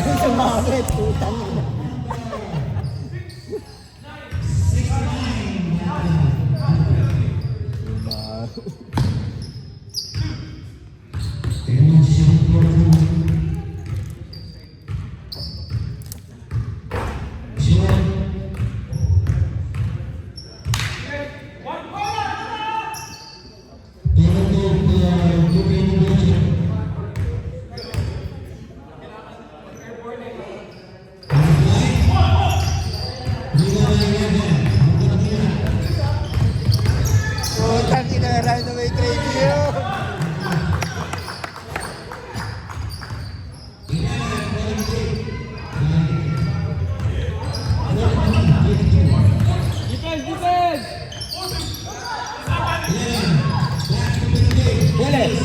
Sumabit, putang ina. Putang ina, right away crazy yun. Defense, defense! Bilis!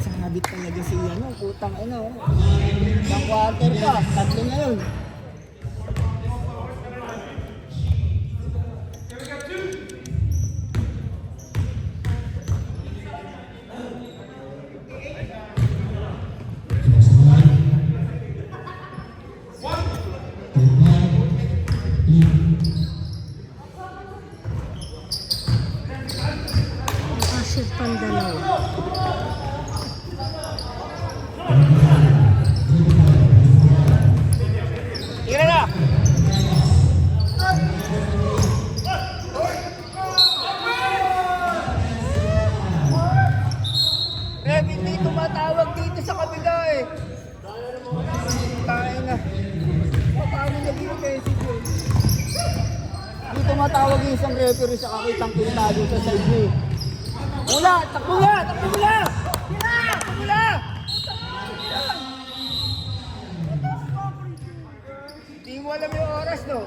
Sabit talaga si ano, putang ina. Isang quarter pa, tatlo na yun. Pasir Pandanao. Tira na! Ref, hindi tumatawag dito sa kabila eh. Tayo na. Paano naging message yun? Hindi tumatawag yung isang referee sa kakitang-kita doon sa side niya. Wala! Takbo nga! Takbo mo lang! Takbo mo lang! Hindi mo alam yung oras, no?